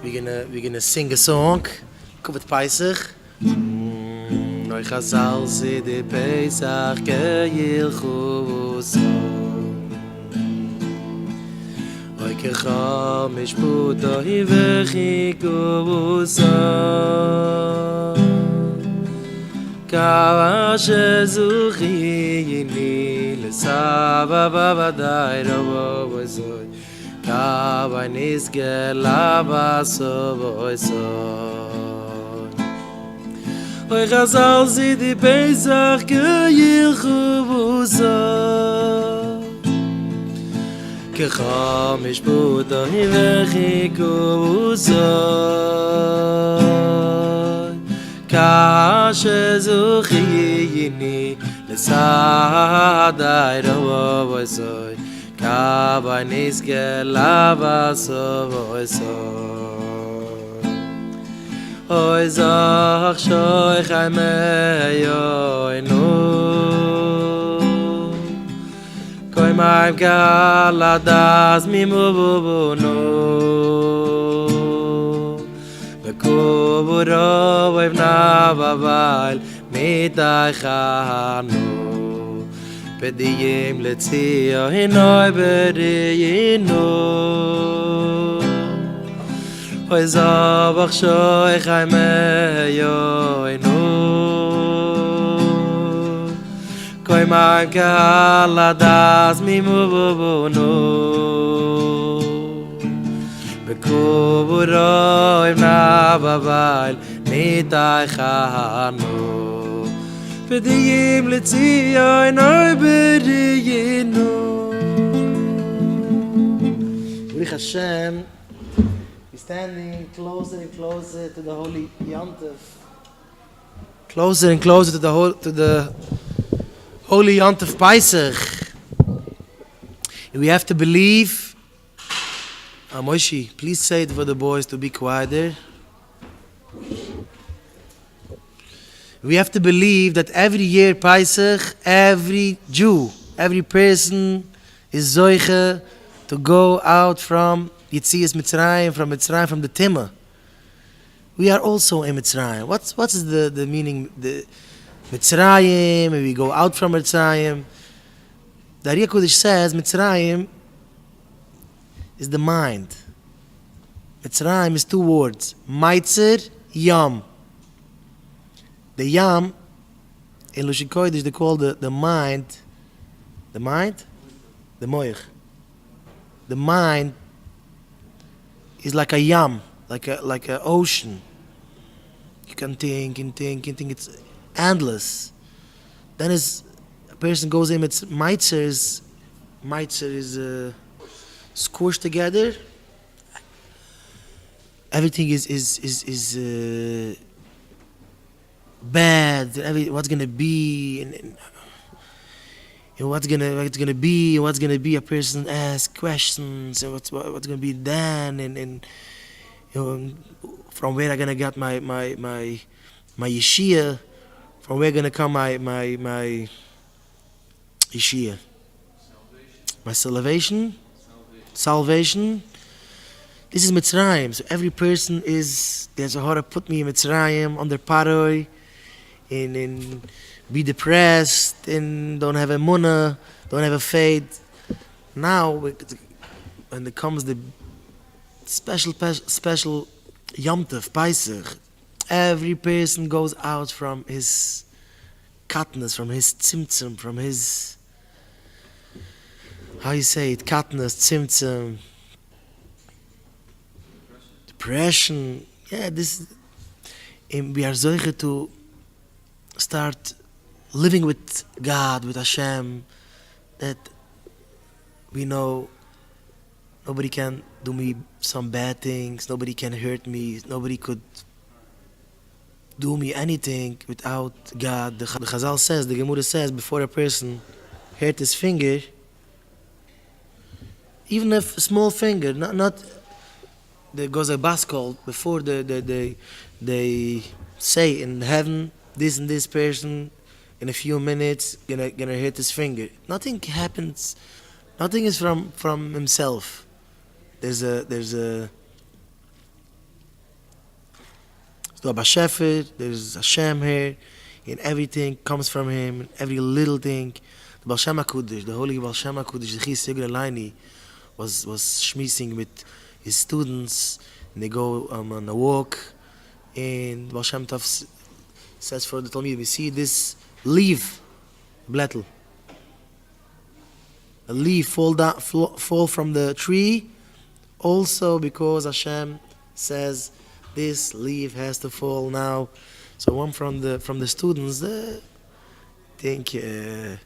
We're gonna sing a song. Kovet Pesach. Noi Chazal se de Pesach yilchu so. Oy kecha mishputo hivechiku so. Kawa shezuchini lesava vavadai ravo zoy. Kawa nisge lava so so. Oy Chazal se de Pesach yilchu so. Kecha mishputo hivechiku so. Kashe zuchini lesadai ravo zoy. Kava nisge lava so so. Oy zach shoy chayme yoynu Koy maim kaladas mimubunu Bekuburo vevna vaval mitay chanu Pediyim letzio hinoy beriyinu Oy zavach shoy chayme yoynu Koy man kaladas mimubunu Bekuburo imna baval mitay chanu Pediyim letzio hinoy beriyinu Baruch Hashem, standing closer and closer to the holy Yom Tov. Closer and closer to the holy Yom Tov Pesach. We have to believe. Moshe, please say it for the boys to be quiet there. We have to believe that every year Pesach, every Jew, every person is zoiche to go out from Yitzias Mitzrayim, from the Timah. We are also in Mitzrayim. What's the meaning? The Mitzrayim, we go out from Mitzrayim. The Ari HaKodesh says Mitzrayim is the mind. Mitzrayim is two words. Maitzer, Yom. The Yom, in Lashon Kodesh, they call the mind. The mind? The Moich. The mind is like a yam, like a ocean. You can think and think and think. It's endless. Then as a person goes in, it's mitzer is squished together. Everything is bad. What's gonna be and what's gonna be. A person asks questions and what's gonna be then and from where I gonna get my yeshia, from where gonna come my yeshia, my salvation. This is Mitzrayim. So every person there's a how to put me in Mitzrayim under paroi, in be depressed and don't have Emunah, don't have a faith. Now, when it comes the special Yom Tov, Pesach, every person goes out from his katnas, from his tzimtzum, from his, how you say it, katnas, tzimtzum, depression. Yeah, we are zoiche to start living with God, with Hashem, that we know nobody can do me some bad things, nobody can hurt me, nobody could do me anything without God. The Chazal says, the Gemara says, before a person hurt his finger, even if a small finger, not there goes a baskol before they say in heaven, this and this person in a few minutes gonna hit his finger. Nothing happens. Nothing is from himself. There's a So Abba Shefer, there's Hashem here, and everything comes from him, and every little thing. The Baal Shem HaKudosh, the holy Baal Shem HaKudosh, the Chis Yigra Laini, was schmiessing with his students, and they go on a walk, and Baal Shem Tov says for the Talmud, we see this leaf, blättel, a leaf fall from the tree, also because Hashem says this leaf has to fall now. So one from the students think even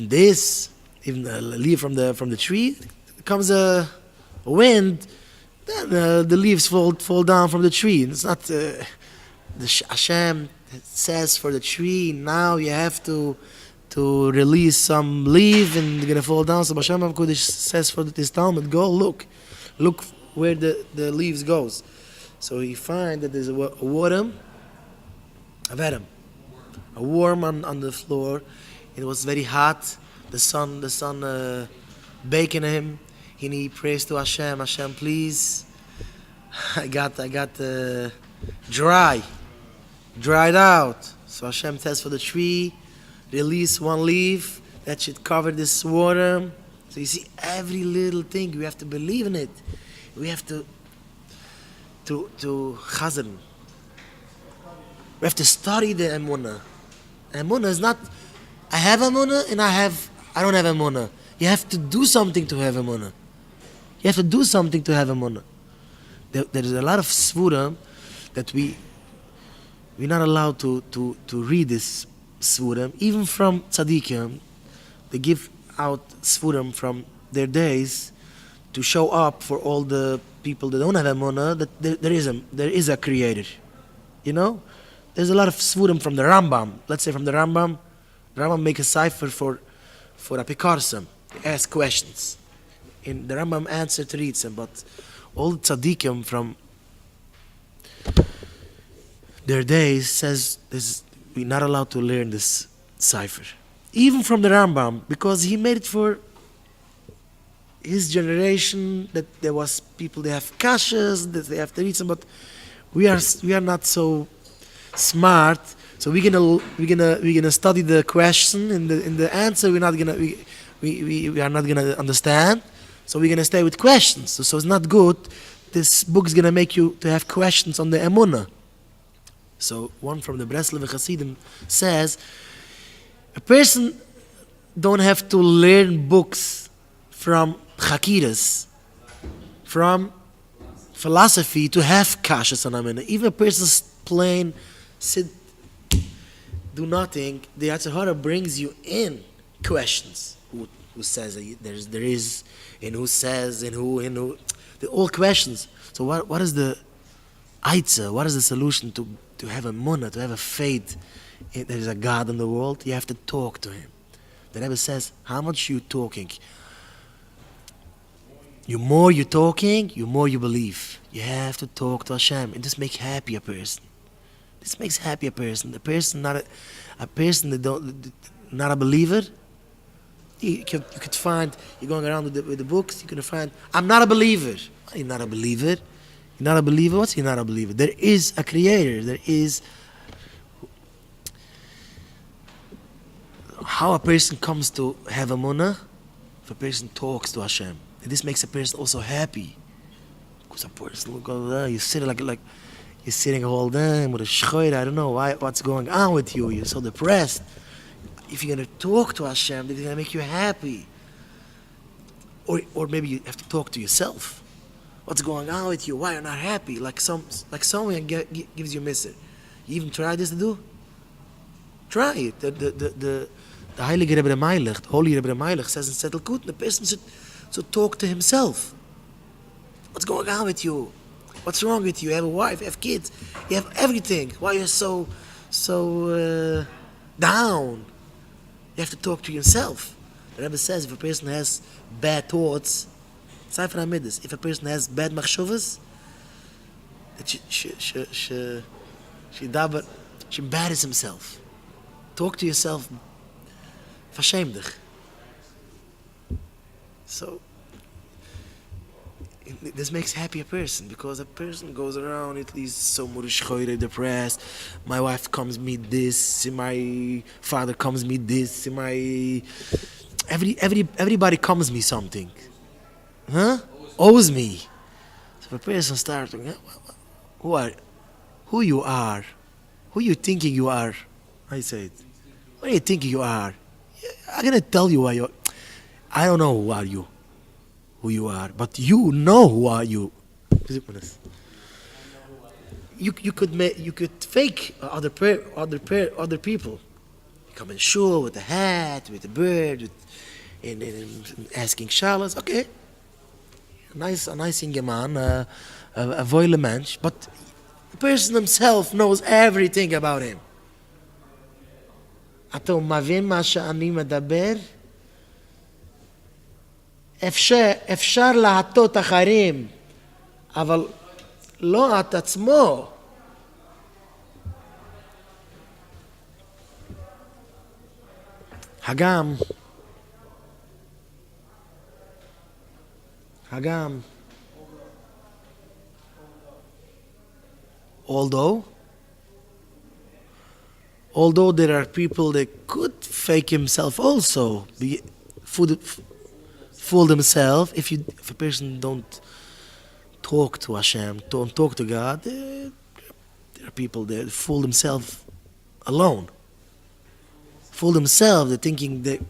a leaf from the tree, comes a wind, then the leaves fall down from the tree. It's not the Hashem says for the tree, now you have to release some leaf and you're gonna fall down. So Hashem HaKodesh says for this Talmud, go look where the leaves goes. So you find that there's a worm, a worm on the floor. It was very hot. The sun baking him. And he prays to Hashem, Hashem, please. I got dried out. So Hashem says for the tree, release one leaf that should cover this worm. So you see, every little thing, we have to believe in it. We have to chazan. We have to study the Emunah. Emunah is not, I have Emunah and I don't have Emunah. You have to do something to have Emunah. You have to do something to have Emunah. There is a lot of svurim that we're not allowed to read this svurim. Even from tzaddikim, they give out svurim from their days to show up for all the people that don't have Emunah that there is a creator. You know? There's a lot of svurim from the Rambam. Let's say from the Rambam make a cipher for Apikarsam. They ask questions. And the Rambam answer to read them, but all the tzaddikim from their days says we're not allowed to learn this cipher. Even from the Rambam, because he made it for his generation, that there was people, they have kashas, that they have to read them, but we are not so smart, so we're gonna study the question and the answer we are not gonna understand, so we're gonna stay with questions. So it's not good. This book is gonna make you to have questions on the Emunah. So one from the Breslev Hasidim says a person don't have to learn books from chakiras, from philosophy to have kashas on Emunah. Even a person's plain sit, do nothing, the Yetzer Hara brings you in questions. Who says there is, and who says, and who, they're all questions. So what is the Eitzer? What is the solution to have a munah, to have a faith there is a God in the world? You have to talk to him. The Rebbe says, how much you talking? The more you're talking, the more you believe. You have to talk to Hashem. And this makes happy a person. This makes happy a person. The person not a person that not a believer. You could find, you're going around with the books, you're going to find, I'm not a believer. You're not a believer. You're not a believer? What's you're not a believer? There is a creator. There is how a person comes to have Emunah, if a person talks to Hashem. And this makes a person also happy. Because a person look over there, you sit like you're sitting all day with a shchoyer, I don't know what's going on with you. You're so depressed. If you're going to talk to Hashem, it's going to make you happy. Or maybe you have to talk to yourself. What's going on with you? Why you're not happy? Like someone gives you a mitzvah. You even try this to do? Try it. The Heilige Rebbe Meilich, the Holy Rebbe Meilich says in Setel Kut, the person should talk to himself. What's going on with you? What's wrong with you? You have a wife, you have kids, you have everything. Why you're so down? You have to talk to yourself. The Rebbe says if a person has bad thoughts, if a person has bad machshavas, that she embarrasses himself. Talk to yourself. Verschäm dich. So, this makes happy a person, because a person goes around at least so murish depressed. My wife comes me this, my father comes me this, my everybody comes me something, huh? Owes me. So if a person starts, who you are, who you thinking you are? I said, what are you thinking you are? I'm gonna tell you why you. I don't know who are you. Who you are, but you know who are you. You could fake other people. You come in shul with a hat, with a bird, and asking shalas. Okay, a nice young man, a voile mensch, but the person himself knows everything about him. Ato mavin ma sha'ani medaber. אפשר להטות אחרים, אבל לא את עצמו. הגם, although there are people that could fake himself also, fool themselves. If a person don't talk to Hashem, don't talk to God, there are people that fool themselves alone. Fool themselves, they're thinking that,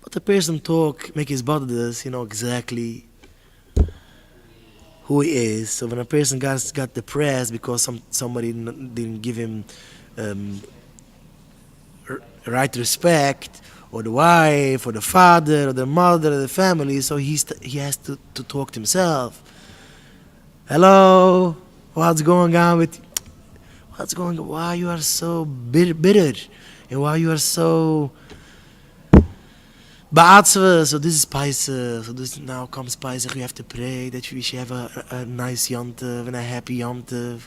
but the person talk, make his body does, he know exactly who he is. So when a person got depressed because somebody didn't give him right respect, or the wife, or the father, or the mother, or the family, so he has to talk to himself. Hello, what's going on with you? What's going on? Why you are so bitter? And why you are so ba'atzva? So this is Pesach. So this now comes Pesach. We have to pray that we should have a nice Yom Tov and a happy Yom Tov.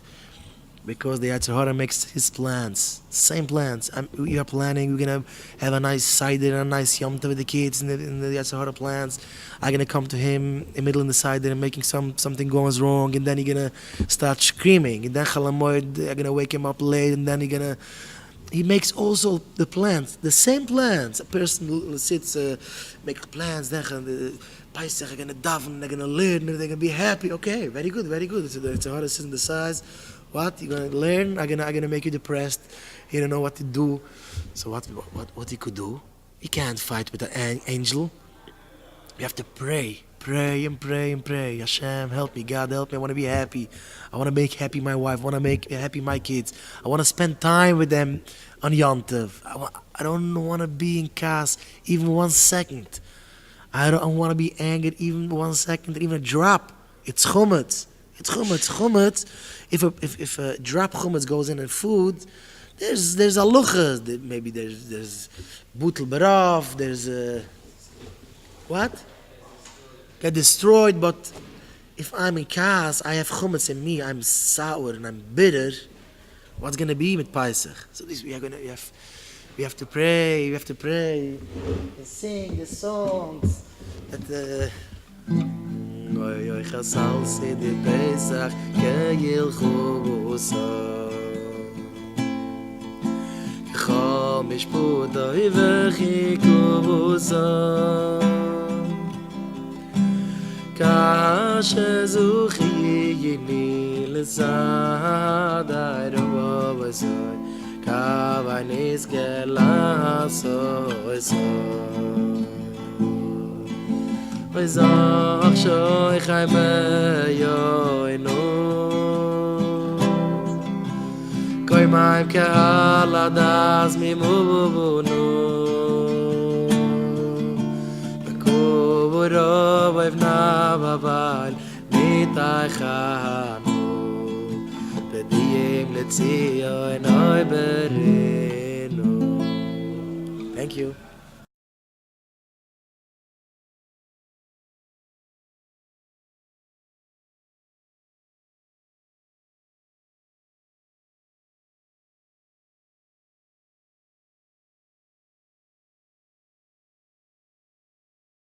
Because the Yetzer Hara makes his plans, same plans. We are planning, we're going to have a nice Seder and a nice Yom Tov with the kids in the Yetzer Hara plans. I'm going to come to him in the middle of the Seder and making something goes wrong, and then he's going to start screaming. And then Chalamoid, I'm going to wake him up late, and then he makes also the plans, the same plans. A person sits, make plans, then the Pesach, they're going to daven, they're going to learn, they're going to be happy. Okay, very good. So the Yetzer Hara sits in the sides. What you're gonna learn? I'm gonna make you depressed. You don't know what to do. So what he could do? He can't fight with an angel. You have to pray and pray. Hashem, help me. God, help me. I want to be happy. I want to make happy my wife. I want to make happy my kids. I want to spend time with them on Yom Tov. I don't want to be in chaos even 1 second. I don't want to be angered even 1 second, even a drop. It's chumetz. It's chumetz. If a drop chumetz goes in food, there's aluchas. Maybe there's butel barav. There's what? Get destroyed. But if I'm in chaos, I have chumetz in me. I'm sour and I'm bitter. What's gonna be with Pesach? So this we have to pray. We have to pray and sing the songs that. Oy khasal sid Pesach kayil khubusa khamish puday vekhi kubusa kash zukhi yini lezad arwazay kavanis gelaso Pesach shoy chayme yoynu Koy maim ke'al adas mimubunu Bekuburo vayvna babal mitay chanu Bediyim letzion oy